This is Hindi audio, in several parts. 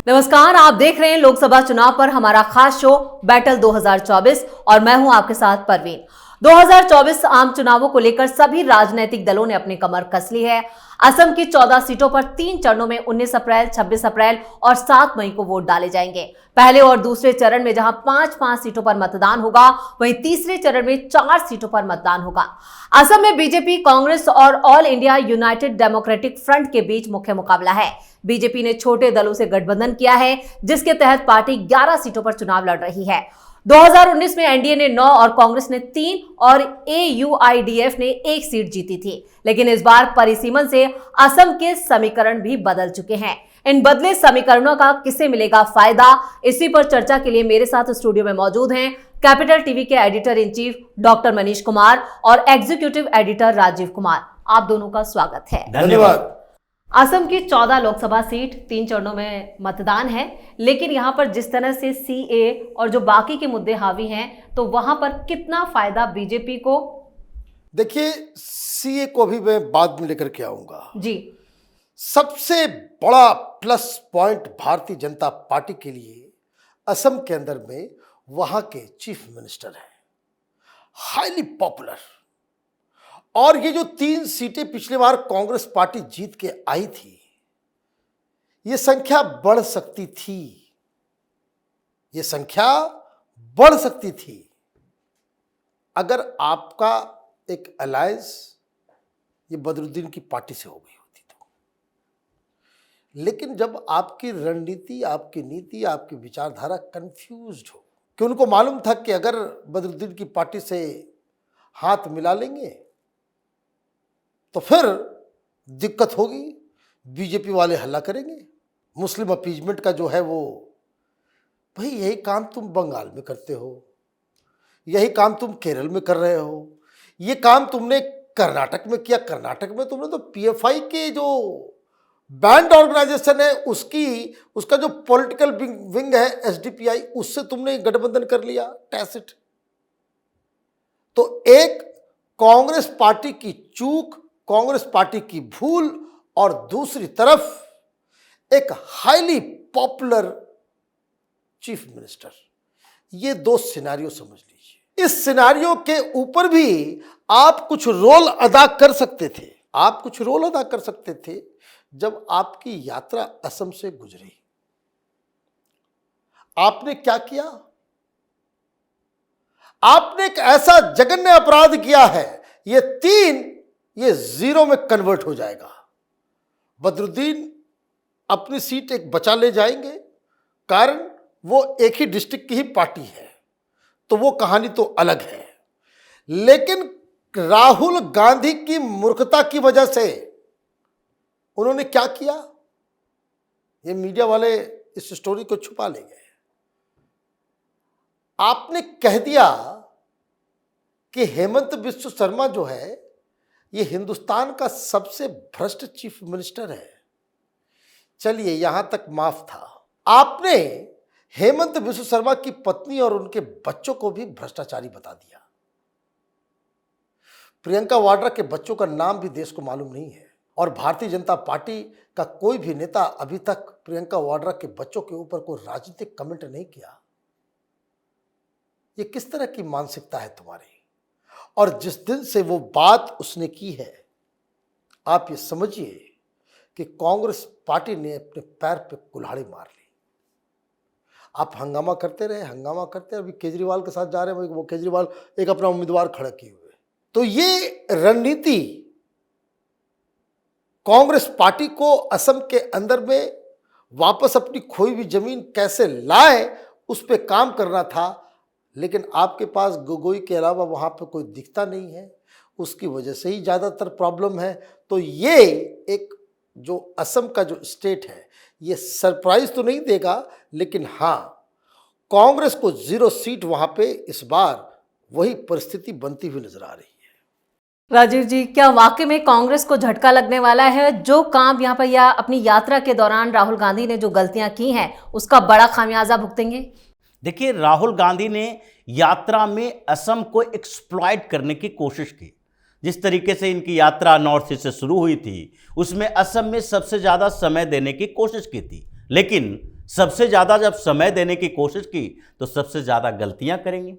नमस्कार, आप देख रहे हैं लोकसभा चुनाव पर हमारा खास शो बैटल 2024 और मैं हूं आपके साथ परवीन। 2024 आम चुनावों को लेकर सभी राजनीतिक दलों ने अपनी कमर कस ली है। असम की 14 सीटों पर 3 चरणों में 19 अप्रैल, 26 अप्रैल और 7 मई को वोट डाले जाएंगे। पहले और दूसरे चरण में जहां 5-5 सीटों पर मतदान होगा, वहीं तीसरे चरण में 4 सीटों पर मतदान होगा। असम में बीजेपी, कांग्रेस और all India United democratic front के बीच मुख्य मुकाबला है। बीजेपी ने छोटे दलों से गठबंधन किया है, जिसके तहत पार्टी 11 सीटों पर चुनाव लड़ रही है। 2019 में एनडीए ने 9 और कांग्रेस ने 3 और एयूआईडीएफ ने 1 सीट जीती थी। लेकिन इस बार परिसीमन से असम के समीकरण भी बदल चुके हैं। इन बदले समीकरणों का किसे मिलेगा फायदा, इसी पर चर्चा के लिए मेरे साथ स्टूडियो में मौजूद हैं कैपिटल टीवी के editor in chief doctor Manish Kumar और एग्जीक्यूटिव एडिटर राजीव कुमार। आप दोनों का स्वागत है। धन्यवाद। असम की 14 लोकसभा सीट 3 चरणों में मतदान है, लेकिन यहां पर जिस तरह से सीए और जो बाकी के मुद्दे हावी हैं, तो वहां पर कितना फायदा बीजेपी को? देखिए, सीए को भी मैं बाद में लेकर के आऊंगा जी। सबसे बड़ा plus point Bharatiya Janata party के लिए असम के अंदर में वहां के चीफ मिनिस्टर हैं, हाईली पॉपुलर। और ये जो 3 सीटें पिछली बार कांग्रेस पार्टी जीत के आई थी, ये संख्या बढ़ सकती थी, ये संख्या बढ़ सकती थी अगर आपका एक अलायंस ये बदरुद्दीन की पार्टी से हो गई होती तो। लेकिन जब आपकी रणनीति, आपकी नीति, आपकी विचारधारा कंफ्यूज्ड हो कि उनको मालूम था कि अगर बदरुद्दीन की पार्टी से हाथ मिला लेंगे तो फिर दिक्कत होगी, बीजेपी वाले हल्ला करेंगे, मुस्लिम अपीजमेंट का जो है वो, भाई यही काम तुम बंगाल में करते हो, यही काम तुम केरल में कर रहे हो, ये काम तुमने कर्नाटक में किया। कर्नाटक में तुमने तो पीएफआई के जो बैंड ऑर्गेनाइजेशन है उसका जो पॉलिटिकल विंग है एसडीपीआई, उससे तुमने गठबंधन कर लिया टैसिट। तो एक कांग्रेस पार्टी की चूक, कांग्रेस पार्टी की भूल, और दूसरी तरफ एक हाईली पॉपुलर चीफ मिनिस्टर, ये 2 सिनेरियो समझ लीजिए। इस सिनेरियो के ऊपर भी आप कुछ रोल अदा कर सकते थे। आप कुछ रोल अदा कर सकते थे जब आपकी यात्रा असम से गुजरी। आपने क्या किया? आपने एक ऐसा जघन्य अपराध किया है, ये 3 ये 0 में कन्वर्ट हो जाएगा। बदरुद्दीन अपनी सीट एक बचा ले जाएंगे, कारण वो एक ही डिस्ट्रिक्ट की ही पार्टी है, तो वो कहानी तो अलग है। लेकिन राहुल गांधी की मूर्खता की वजह से उन्होंने क्या किया, ये मीडिया वाले इस स्टोरी को छुपा ले गए। आपने कह दिया कि हेमंत बिस्व शर्मा जो है ये हिंदुस्तान का सबसे भ्रष्ट चीफ मिनिस्टर है। चलिए, यहां तक माफ था। आपने हेमंत बिस्व शर्मा की पत्नी और उनके बच्चों को भी भ्रष्टाचारी बता दिया। प्रियंका वाड्रा के बच्चों का नाम भी देश को मालूम नहीं है, और भारतीय जनता पार्टी का कोई भी नेता अभी तक प्रियंका वाड्रा के बच्चों के ऊपर कोई राजनीतिक कमेंट नहीं किया। ये किस तरह की मानसिकता है तुम्हारी? और जिस दिन से वो बात उसने की है, आप ये समझिए कि कांग्रेस पार्टी ने अपने पैर पे कुल्हाड़ी मार ली। आप हंगामा करते रहे, हंगामा करते, अभी केजरीवाल के साथ जा रहे हैं, वो केजरीवाल एक अपना उम्मीदवार खड़ा किए हुए। तो ये रणनीति कांग्रेस पार्टी को असम के अंदर में वापस अपनी खोई हुई जमीन कैसे लाए, उस पर काम करना था। लेकिन आपके पास गोगोई के अलावा वहाँ पे कोई दिखता नहीं है, उसकी वजह से ही ज़्यादातर प्रॉब्लम है। तो ये एक जो असम का जो स्टेट है, ये सरप्राइज तो नहीं देगा, लेकिन हाँ, कांग्रेस को 0 सीट वहाँ पे इस बार वही परिस्थिति बनती हुई नजर आ रही है। राजीव जी, क्या वाकई में कांग्रेस को झटका लगने वाला है? जो काम यहाँ पर या अपनी यात्रा के दौरान राहुल गांधी ने जो गलतियां की हैं, उसका बड़ा खामियाजा भुगतेंगे? देखिए, राहुल गांधी ने यात्रा में असम को एक्सप्लॉइट करने की कोशिश की। जिस तरीके से इनकी यात्रा नॉर्थ ईस्ट से शुरू हुई थी, उसमें असम में सबसे ज़्यादा समय देने की कोशिश की थी। लेकिन सबसे ज़्यादा जब समय देने की कोशिश की तो सबसे ज़्यादा गलतियां करेंगे।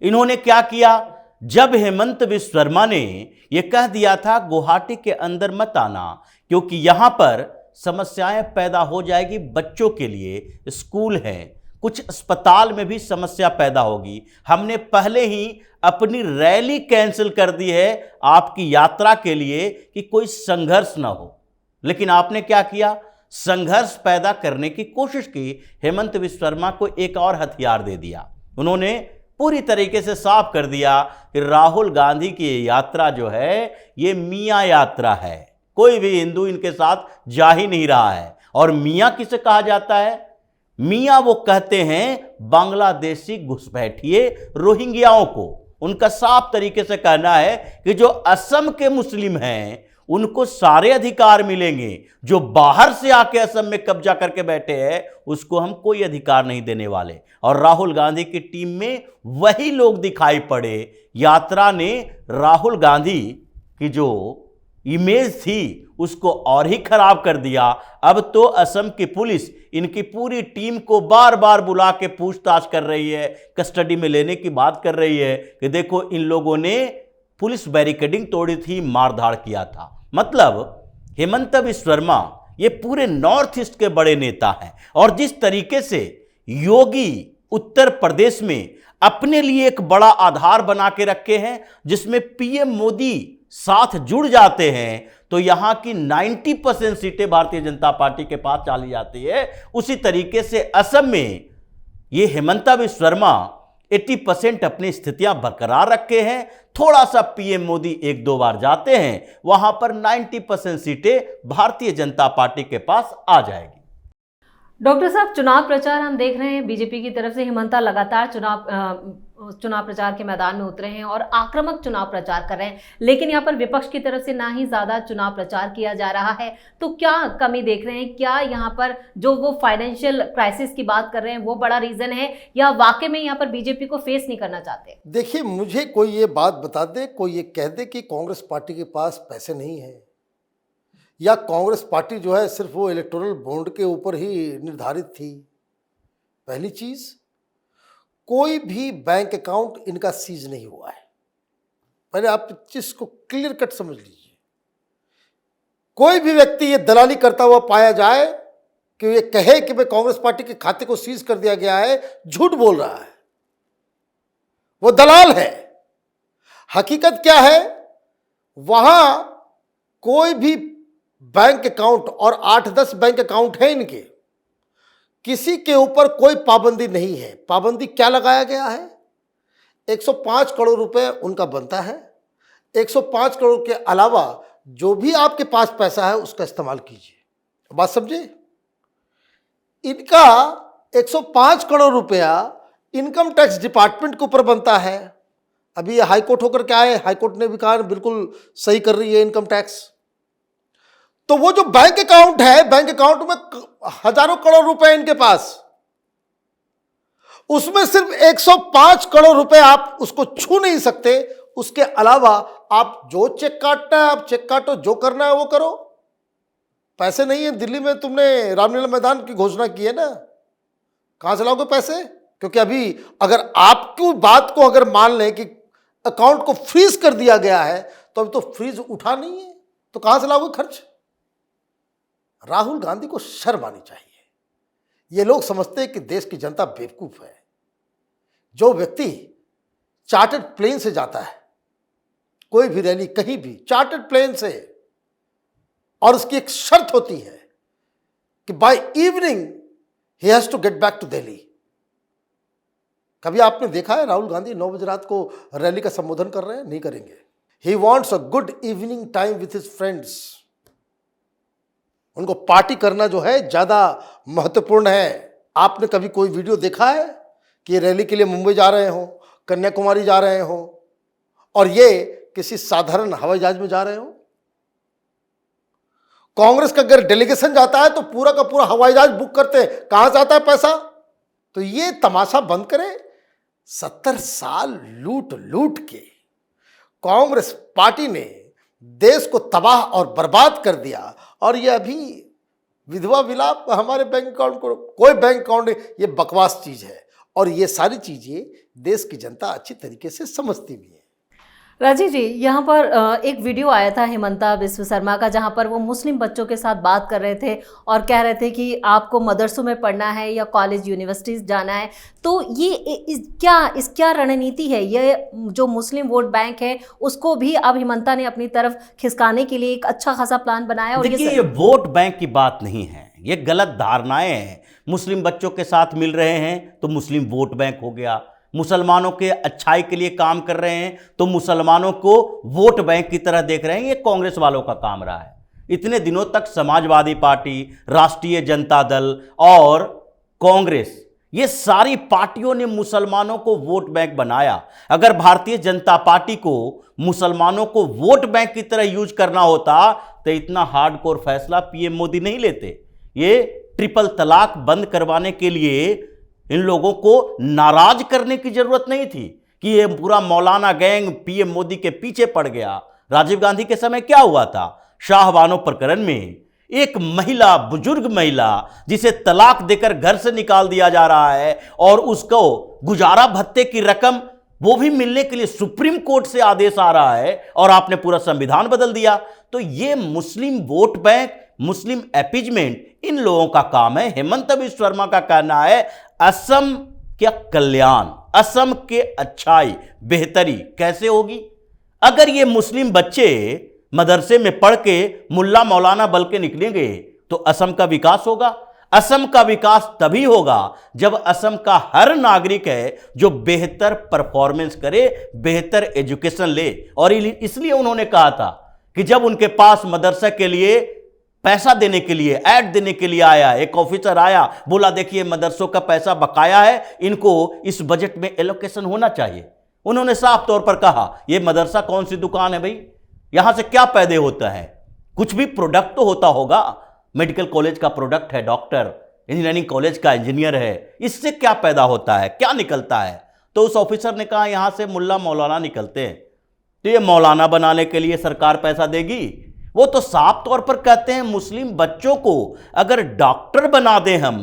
इन्होंने क्या किया, जब हेमंत बिस्व शर्मा ने यह कह दिया था गुवाहाटी के अंदर मत आना क्योंकि यहां पर समस्याएं पैदा हो जाएगी, बच्चों के लिए स्कूल है, कुछ अस्पताल में भी समस्या पैदा होगी, हमने पहले ही अपनी रैली कैंसिल कर दी है आपकी यात्रा के लिए कि कोई संघर्ष ना हो। लेकिन आपने क्या किया, संघर्ष पैदा करने की कोशिश की। हेमंत बिस्व शर्मा को एक और हथियार दे दिया। उन्होंने पूरी तरीके से साफ कर दिया कि राहुल गांधी की यात्रा जो है ये मियां यात्रा है, कोई भी हिंदू इनके साथ जा ही नहीं रहा है। और मियां किसे कहा जाता है, मियां वो कहते हैं बांग्लादेशी घुसपैठिए रोहिंग्याओं को। उनका साफ तरीके से कहना है कि जो असम के मुस्लिम हैं उनको सारे अधिकार मिलेंगे, जो बाहर से आके असम में कब्जा करके बैठे हैं उसको हम कोई अधिकार नहीं देने वाले। और राहुल गांधी की टीम में वही लोग दिखाई पड़े। यात्रा ने राहुल गांधी की जो इमेज थी उसको और ही खराब कर दिया। अब तो असम की पुलिस इनकी पूरी टीम को बार बार बुला के पूछताछ कर रही है, कस्टडी में लेने की बात कर रही है कि देखो इन लोगों ने पुलिस बैरिकेडिंग तोड़ी थी, मारधाड़ किया था। मतलब हेमंत बिस्व शर्मा ये पूरे नॉर्थ ईस्ट के बड़े नेता हैं। और जिस तरीके से योगी उत्तर प्रदेश में अपने लिए एक बड़ा आधार बना के रखे हैं जिसमें पीएम मोदी साथ जुड़ जाते हैं तो यहां की 90% सीटें भारतीय जनता पार्टी के पास चली जाती है। उसी तरीके से असम में ये हेमंत बिस्व शर्मा 80% अपनी स्थितियां बरकरार रखे हैं। थोड़ा सा पीएम मोदी एक दो बार जाते हैं, वहां पर 90% सीटें भारतीय जनता पार्टी के पास आ जाएगी। डॉक्टर साहब, चुनाव प्रचार हम देख रहे हैं बीजेपी की तरफ से हेमंता लगातार चुनाव प्रचार के मैदान में उतरे हैं और आक्रामक चुनाव प्रचार कर रहे हैं, लेकिन यहाँ पर विपक्ष की तरफ से ना ही ज्यादा चुनाव प्रचार किया जा रहा है। तो क्या कमी देख रहे हैं? क्या यहाँ पर जो वो फाइनेंशियल क्राइसिस की बात कर रहे हैं वो बड़ा रीजन है या वाकई में यहाँ पर बीजेपी को फेस नहीं करना चाहते? देखिए, मुझे कोई ये बात बता दे, कोई ये कह दे कि कांग्रेस पार्टी के पास पैसे नहीं है या कांग्रेस पार्टी जो है सिर्फ वो इलेक्टोरल बॉन्ड के ऊपर ही निर्धारित थी। पहली चीज, कोई भी बैंक अकाउंट इनका सीज नहीं हुआ है। पहले आप इस चीज को क्लियर कट समझ लीजिए। कोई भी व्यक्ति ये दलाली करता हुआ पाया जाए कि ये कहे कि मैं कांग्रेस पार्टी के खाते को सीज कर दिया गया है, झूठ बोल रहा है, वो दलाल है। हकीकत क्या है, वहां कोई भी बैंक अकाउंट, और 8-10 बैंक अकाउंट है इनके, किसी के ऊपर कोई पाबंदी नहीं है। पाबंदी क्या लगाया गया है, 105 करोड़ रुपए उनका बनता है। 105 करोड़ के अलावा जो भी आपके पास पैसा है उसका इस्तेमाल कीजिए। बात समझे? इनका 105 करोड़ रुपया इनकम टैक्स डिपार्टमेंट के ऊपर बनता है। अभी ये हाईकोर्ट होकर के आए, हाईकोर्ट ने भी कहा बिल्कुल सही कर रही है इनकम टैक्स। तो वो जो बैंक अकाउंट है, बैंक अकाउंट में हजारों करोड़ रुपए इनके पास, उसमें सिर्फ 105 करोड़ रुपए आप उसको छू नहीं सकते। उसके अलावा आप जो चेक काटना है आप चेक काटो, जो करना है वो करो। पैसे नहीं है। दिल्ली में तुमने रामलीला मैदान की घोषणा की है ना, कहां से लाओगे पैसे? क्योंकि अभी अगर आपकी बात को अगर मान लें कि अकाउंट को फ्रीज कर दिया गया है तो अभी तो फ्रीज उठा नहीं है, तो कहां से लाओगे खर्च? राहुल गांधी को शर्म आनी चाहिए। ये लोग समझते हैं कि देश की जनता बेवकूफ है। जो व्यक्ति चार्टर्ड प्लेन से जाता है, कोई भी रैली कहीं भी चार्टर्ड प्लेन से, और उसकी एक शर्त होती है कि by evening he has to get back to Delhi. कभी आपने देखा है राहुल गांधी 9 बजे रात को रैली का संबोधन कर रहे हैं? नहीं करेंगे। He wants a good evening time with his friends. उनको पार्टी करना जो है ज्यादा महत्वपूर्ण है। आपने कभी कोई वीडियो देखा है कि ये रैली के लिए मुंबई जा रहे हो, कन्याकुमारी जा रहे हो और ये किसी साधारण हवाई जहाज में जा रहे हो? कांग्रेस का अगर डेलीगेशन जाता है तो पूरा का पूरा हवाई जहाज बुक करते हैं। कहां से आता है पैसा? तो ये तमाशा बंद करें। 70 साल लूट लूट के कांग्रेस पार्टी ने देश को तबाह और बर्बाद कर दिया, और ये अभी विधवा विलाप हमारे बैंक अकाउंट को, कोई बैंक अकाउंट, ये बकवास चीज है। और ये सारी चीजें देश की जनता अच्छी तरीके से समझती भी है। राजीव जी, यहाँ पर एक वीडियो आया था हेमंता बिस्व शर्मा का, जहाँ पर वो मुस्लिम बच्चों के साथ बात कर रहे थे और कह रहे थे कि आपको मदरसों में पढ़ना है या कॉलेज यूनिवर्सिटीज जाना है। तो ये क्या रणनीति है? ये जो मुस्लिम वोट बैंक है उसको भी अब हेमंता ने अपनी तरफ खिसकाने के लिए एक अच्छा खासा प्लान बनाया। और देखिए, ये वोट बैंक की बात नहीं है, ये गलत धारणाएं हैं। मुस्लिम बच्चों के साथ मिल रहे हैं तो मुस्लिम वोट बैंक हो गया, मुसलमानों के अच्छाई के लिए काम कर रहे हैं तो मुसलमानों को वोट बैंक की तरह देख रहे हैं। ये कांग्रेस वालों का काम रहा है। इतने दिनों तक समाजवादी पार्टी, राष्ट्रीय जनता दल और कांग्रेस, ये सारी पार्टियों ने मुसलमानों को वोट बैंक बनाया। अगर भारतीय जनता पार्टी को मुसलमानों को वोट बैंक की तरह यूज करना होता तो इतना हार्डकोर फैसला पीएम मोदी नहीं लेते। ये ट्रिपल तलाक बंद करवाने के लिए इन लोगों को नाराज करने की जरूरत नहीं थी कि ये पूरा मौलाना गैंग पीएम मोदी के पीछे पड़ गया। राजीव गांधी के समय क्या हुआ था? शाहबानो प्रकरण में एक महिला, बुजुर्ग महिला, जिसे तलाक देकर घर से निकाल दिया जा रहा है और उसको गुजारा भत्ते की रकम वो भी मिलने के लिए सुप्रीम कोर्ट से आदेश आ रहा है और आपने पूरा संविधान बदल दिया। तो ये मुस्लिम वोट बैंक, मुस्लिम एपीजमेंट इन लोगों का काम है। हेमंत बिस्व शर्मा का कहना है असम का कल्याण, असम के अच्छाई, बेहतरी कैसे होगी? अगर ये मुस्लिम बच्चे मदरसे में पढ़ के मुल्ला मौलाना बन के निकलेंगे तो असम का विकास होगा। असम का विकास तभी होगा जब असम का हर नागरिक है जो बेहतर परफॉर्मेंस करे, बेहतर एजुकेशन ले। और इसलिए उन्होंने कहा था कि जब उनके पास मदरसा के लिए पैसा देने के लिए, ऐड देने के लिए आया, एक ऑफिसर आया, बोला देखिए मदरसों का पैसा बकाया है, इनको इस बजट में एलोकेशन होना चाहिए। उन्होंने साफ तौर पर कहा ये मदरसा कौन सी दुकान है भाई? यहां से क्या पैदा होता है? कुछ भी प्रोडक्ट तो होता होगा। मेडिकल कॉलेज का प्रोडक्ट है डॉक्टर, इंजीनियरिंग कॉलेज का इंजीनियर है, इससे क्या पैदा होता है, क्या निकलता है? तो उस ऑफिसर ने कहा यहां से मुल्ला मौलाना निकलते हैं, तो ये मौलाना बनाने के लिए सरकार पैसा देगी? वो तो साफ तौर पर कहते हैं मुस्लिम बच्चों को अगर डॉक्टर बना दें हम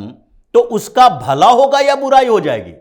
तो उसका भला होगा या बुराई हो जाएगी?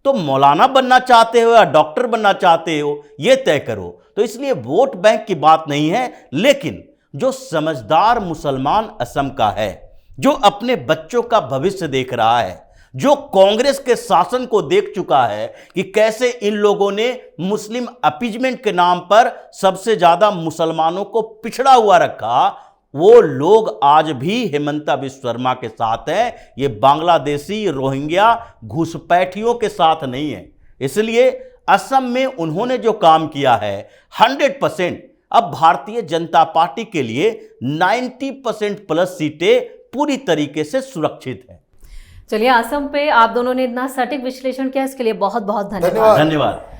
तो मौलाना बनना चाहते हो या डॉक्टर बनना चाहते हो, ये तय करो। तो इसलिए वोट बैंक की बात नहीं है, लेकिन जो समझदार मुसलमान असम का है, जो अपने बच्चों का भविष्य देख रहा है, जो कांग्रेस के शासन को देख चुका है कि कैसे इन लोगों ने मुस्लिम अपीजमेंट के नाम पर सबसे ज्यादा मुसलमानों को पिछड़ा हुआ रखा, वो लोग आज भी हेमंता बिस्व शर्मा के साथ हैं। ये बांग्लादेशी, रोहिंग्या, घुसपैठियों के साथ नहीं है। इसलिए असम में उन्होंने जो काम किया है 100% अब भारतीय जनता पार्टी के लिए 90% प्लस सीटें पूरी तरीके से सुरक्षित है। चलिए, असम पे आप दोनों ने इतना सटीक विश्लेषण किया, इसके लिए बहुत बहुत धन्यवाद। धन्यवाद।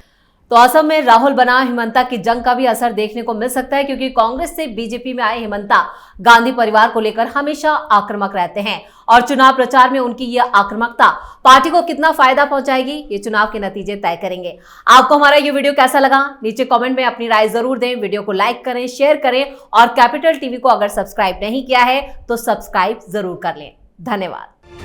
तो असम में राहुल बनाम हेमंता की जंग का भी असर देखने को मिल सकता है, क्योंकि कांग्रेस से बीजेपी में आए हेमंता गांधी परिवार को लेकर हमेशा आक्रामक रहते हैं और चुनाव प्रचार में उनकी यह आक्रामकता पार्टी को कितना फायदा पहुंचाएगी, ये चुनाव के नतीजे तय करेंगे। आपको हमारा ये वीडियो कैसा लगा? नीचे कमेंट में अपनी राय जरूर दें। वीडियो को लाइक करें, शेयर करें और कैपिटल टीवी को अगर सब्सक्राइब नहीं किया है तो सब्सक्राइब जरूर कर लें। धन्यवाद।